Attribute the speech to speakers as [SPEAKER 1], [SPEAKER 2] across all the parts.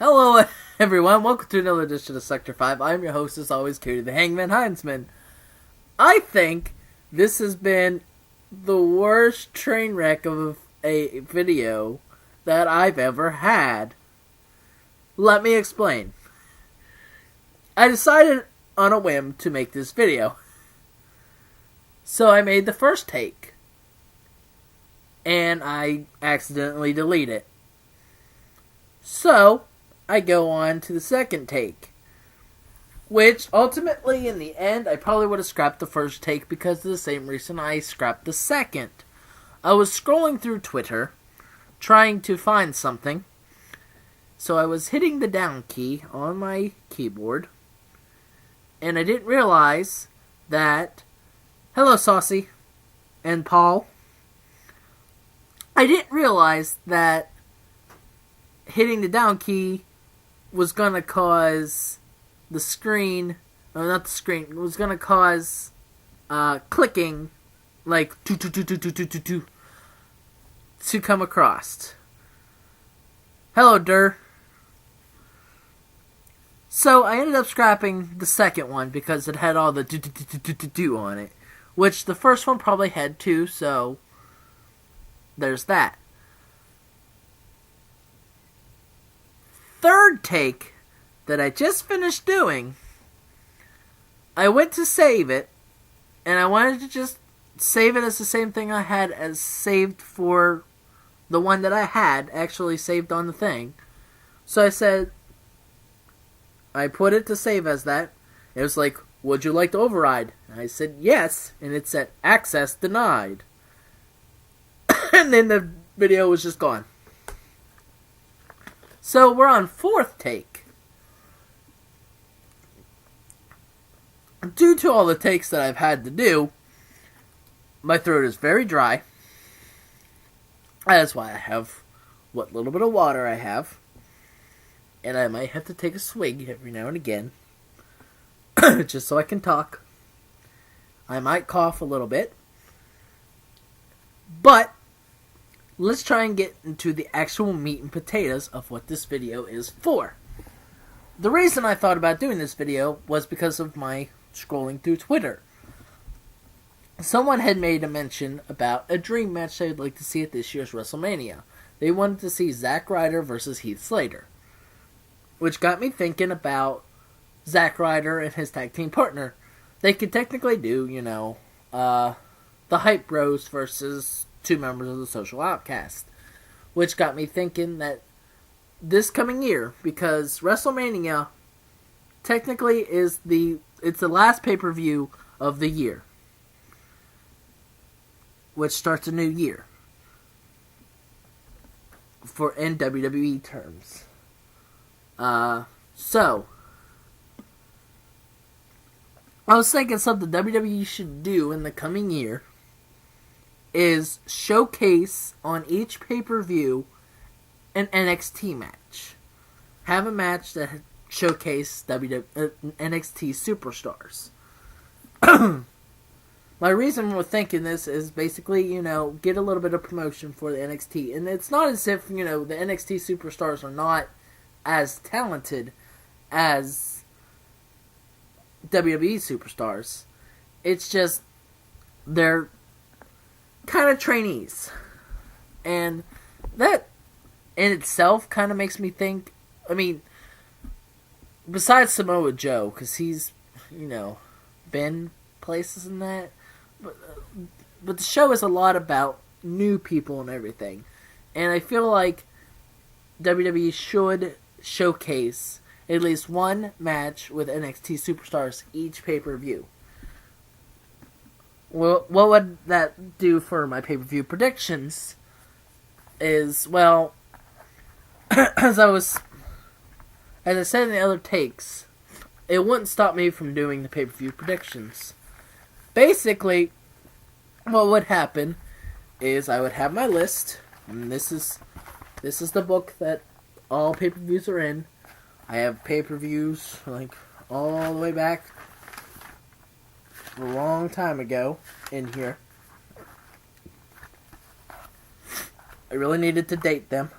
[SPEAKER 1] Hello, everyone. Welcome to another edition of Sector 5. I'm your host, as always, Cody the Hangman Heinzman. I think this has been the worst train wreck of a video that I've ever had. Let me explain. I decided on a whim to make this video. So I made the first take. And I accidentally deleted it. So I go on to the second take. Which, ultimately, in the end, I probably would have scrapped the first take because of the same reason I scrapped the second. I was scrolling through Twitter, trying to find something. So I was hitting the down key on my keyboard. And I didn't realize that... Hello, Saucy. And Paul. I didn't realize that hitting the down key was gonna cause the screen, no, not the screen, it was gonna cause clicking, like, to come across. Hello, Dur. So I ended up scrapping the second one because it had all the do on it, which the first one probably had too, so there's that. Third take that I just finished doing, I went to save it, and I wanted to just save it as the same thing I had as saved for the one that I had actually saved on the thing. So I said, I put it to save as that. It was like, would you like to override? And I said yes, and it said access denied. And then the video was just gone. So we're on fourth take. Due to all the takes that I've had to do, my throat is very dry. That's why I have what little bit of water I have. And I might have to take a swig every now and again. Just so I can talk. I might cough a little bit. But let's try and get into the actual meat and potatoes of what this video is for. The reason I thought about doing this video was because of my scrolling through Twitter. Someone had made a mention about a dream match they'd like to see at this year's WrestleMania. They wanted to see Zack Ryder versus Heath Slater. Which got me thinking about Zack Ryder and his tag team partner. They could technically do, the Hype Bros versus two members of the Social Outcast. Which got me thinking that this coming year, because WrestleMania technically it's the last pay-per-view of the year, which starts a new year in WWE terms. So I was thinking something WWE should do in the coming year is showcase on each pay-per-view an NXT match. Have a match that showcase NXT superstars. My reason for thinking this is basically, get a little bit of promotion for the NXT. And it's not as if, the NXT superstars are not as talented as WWE superstars. It's just they're kind of trainees. And that in itself kind of makes me think, besides Samoa Joe, because he's, been places in that. But the show is a lot about new people and everything. And I feel like WWE should showcase at least one match with NXT superstars each pay-per-view. Well, what would that do for my pay-per-view predictions is, well, as I said in the other takes, it wouldn't stop me from doing the pay-per-view predictions. Basically, what would happen is I would have my list, and this is the book that all pay-per-views are in. I have pay-per-views, all the way back a long time ago in here. I really needed to date them.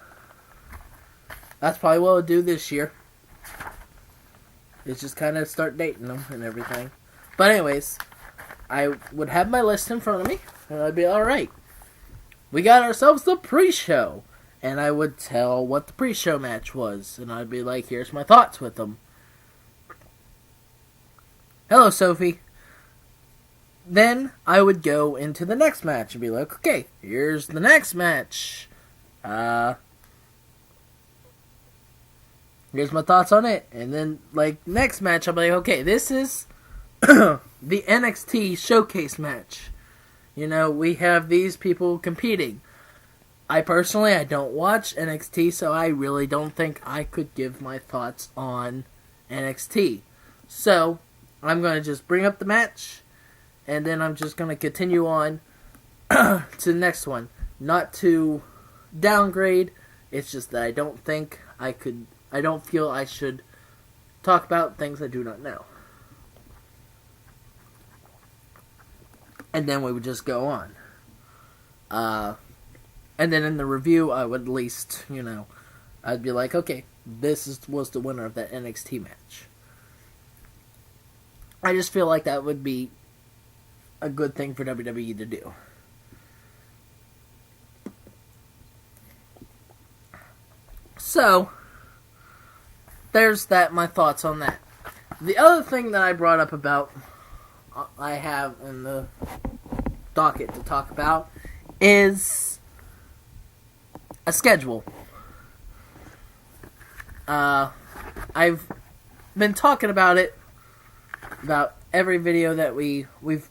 [SPEAKER 1] That's probably what I'll do this year. It's just kind of start dating them and everything. But anyways, I would have my list in front of me, and I'd be alright. We got ourselves the pre-show. And I would tell what the pre-show match was. And I'd be like, here's my thoughts with them. Hello, Sophie. Then I would go into the next match and be like, okay, here's the next match. Here's my thoughts on it. And then, like, next match, I'll be like, okay, this is the NXT Showcase match. You know, we have these people competing. I don't watch NXT, so I really don't think I could give my thoughts on NXT. So, I'm going to just bring up the match, and then I'm just going to continue on to the next one. Not to downgrade, it's just that I don't feel I should talk about things I do not know. And then we would just go on. And then in the review, I would at least, I'd be like, okay, was the winner of that NXT match. I just feel like that would be a good thing for WWE to do. So, there's my thoughts on that. The other thing that I brought up about, I have in the docket to talk about, is a schedule. I've been talking about it, about every video that we've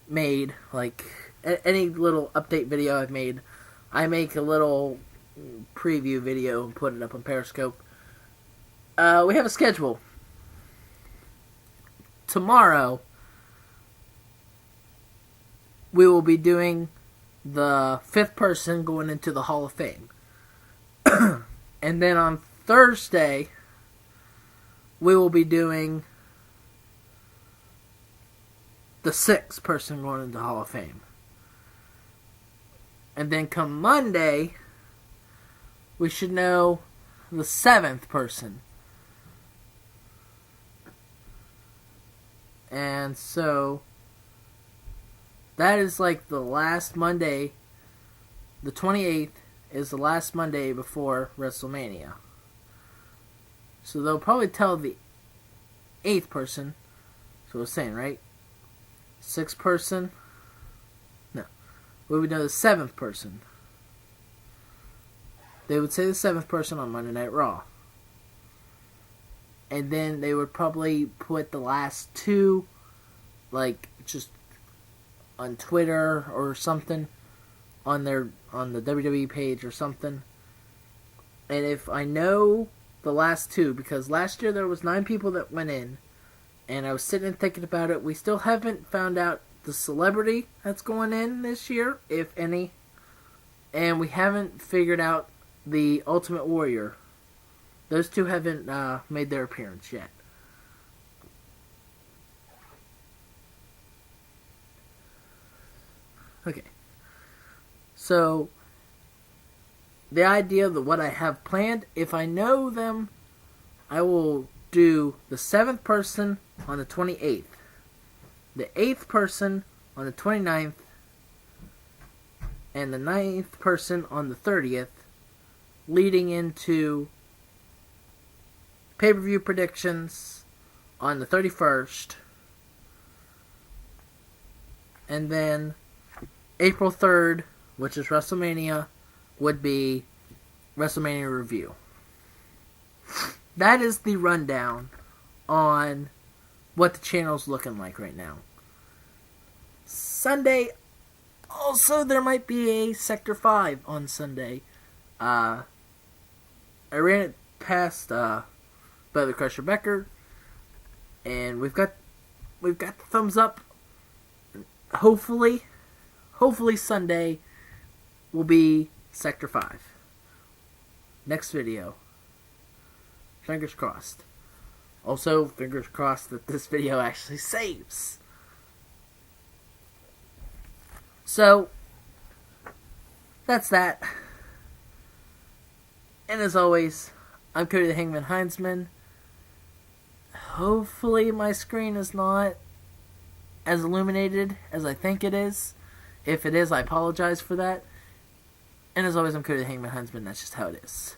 [SPEAKER 1] made, like any little update video I've made. I make a little preview video and put it up on Periscope. We have a schedule. Tomorrow, we will be doing the 5th person going into the Hall of Fame. And then on Thursday, we will be doing the 6th person going into the Hall of Fame. And then come Monday, we should know the 7th person. And so, that is like the last Monday. The 28th is the last Monday before WrestleMania. So they'll probably tell the 8th person. So I was saying, right? 6th person. No. We would know the 7th person. They would say the 7th person on Monday Night Raw. And then they would probably put the last 2, like, just on Twitter or something, on the WWE page or something. And if I know the last 2, because last year there was 9 people that went in, and I was sitting and thinking about it, we still haven't found out the celebrity that's going in this year, if any, and we haven't figured out the Ultimate Warrior. Those 2 haven't made their appearance yet. Okay. So, the idea of what I have planned, if I know them, I will do the 7th person on the 28th, the 8th person on the 29th, and the 9th person on the 30th, leading into pay-per-view predictions on the 31st, and then April 3rd, which is WrestleMania, would be WrestleMania review. That is the rundown on what the channel's looking like right now. Sunday, also there might be a Sector 5 on Sunday. I ran it past Brother Crusher Becker, and we've got the thumbs up. Hopefully Sunday will be Sector 5. Next video. Fingers crossed. Also, fingers crossed that this video actually saves. So, that's that. And as always, I'm Cody the Hangman Heinzman. Hopefully my screen is not as illuminated as I think it is. If it is, I apologize for that. And as always, I'm Cody the Hangman Heinzman. That's just how it is.